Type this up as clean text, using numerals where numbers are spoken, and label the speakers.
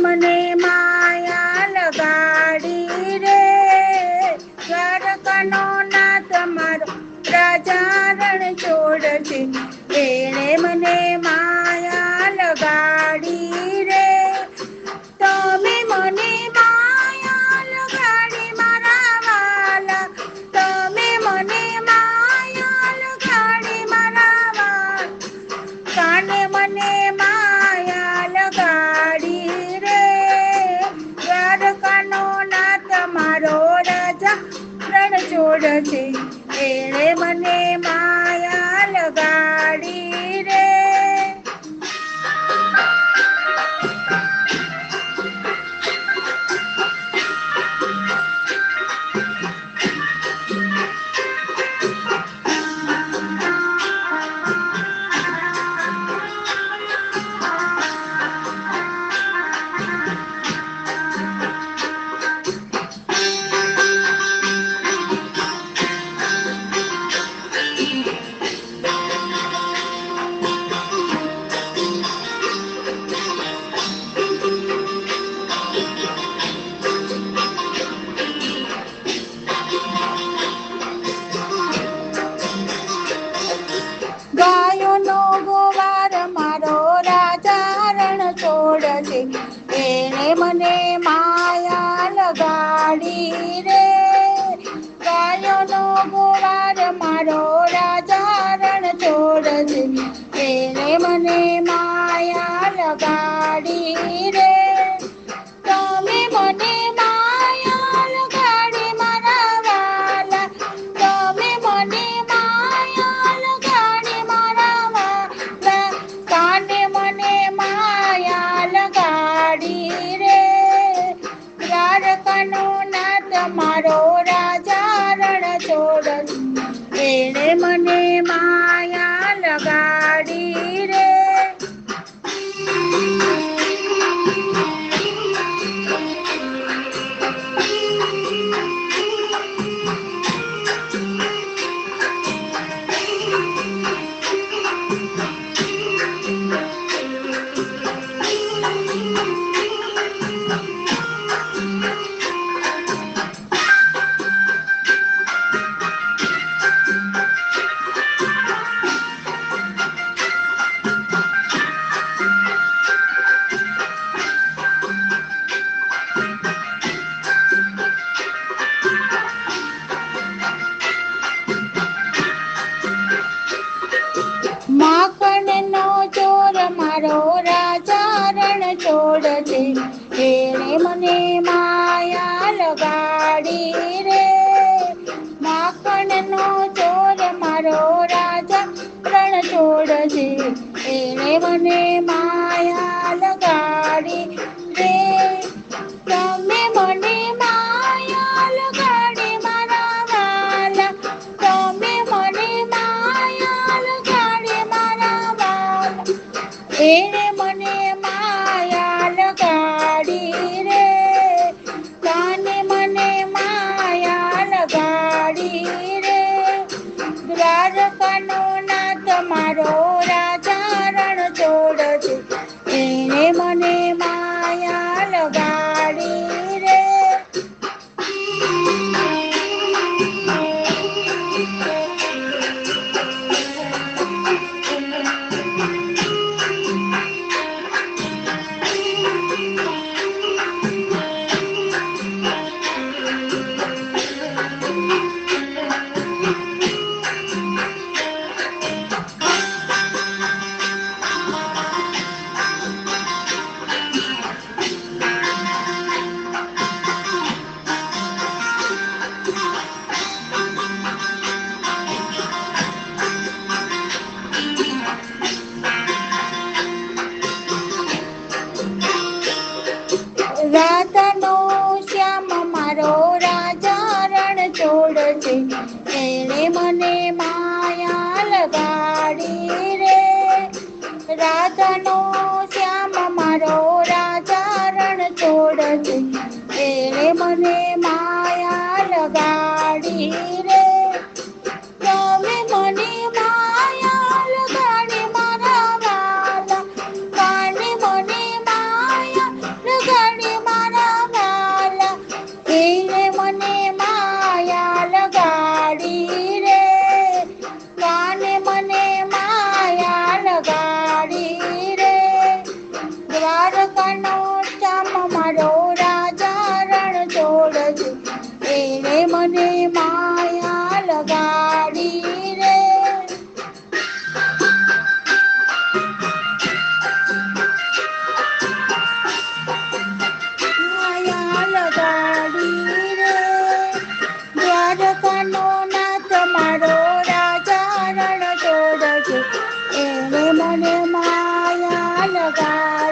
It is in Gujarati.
Speaker 1: મને માયા લગાડી રે, દ્વારકાનો નાથ મારો રાજા રણ છોડ છે. એણે મને માયા લગાડી રે, તમે મને માયા લગાડી મારા વાલા, તમે મને માયા લગાડી મારા વાલા, કાને મને માયા લગાડી રે, દ્વારકાનો નાથ મારો રાજા રણ છોડ છે. એણે મને માયા લગાડી રે. ગાયોનો ગોવાર મારો રાજા રણ છોડ છે. એણે મને માયા લગાડી રે, ગાયોનો ગોવાર મારો રાજા રણ છોડ છે. એણે મને માયા લગાડી રે, તમે મને માયા લગાડી મારા વાલા, તમે મને માયા લગાડી મારા વાલા, કાને મને માયા લગાડી રે, દ્વારકાનો નાથ મારો રાજા રણ છોડ છે. એણે મને માયા લગાડી રે. માખણનો ચોર મારો રાજા રણ છોડ છે. એણે મને માયા લગાડી રે, માખણનો ચોર મારો રાજા રણ છોડ છે. એણે મને માયા લગાડી રે, તમે મને માયા લગાડી મારા વાલા, તમે મને માયા લગાડી મારા વાલા, એણે મને માયા લગાડી રે, કાને મને માયા લગાડી રે, દ્વારકાનો નાથ મારો રાજા રણ છોડ છે. એણે મને માયા લગાડી રે. રાધાનો શ્યામ મારો રાજા રણ છોડ છે. એણે મને માયા લગાડી રે, રાધાનો શ્યામ મારો રાજા રણ છોડ છે. એણે મને માયા લગાડી રે, તમે મને માયા લગાડી મારા વાલા, કાને મને માયા લગાડી મારો રાજા રણછોડ છે, એણે મને માયા લગાડી રે. માયા લગાડી રે. દ્વારકાનો નાથ મારો રાજા રણછોડ છે, એણે મને માયા લગાડી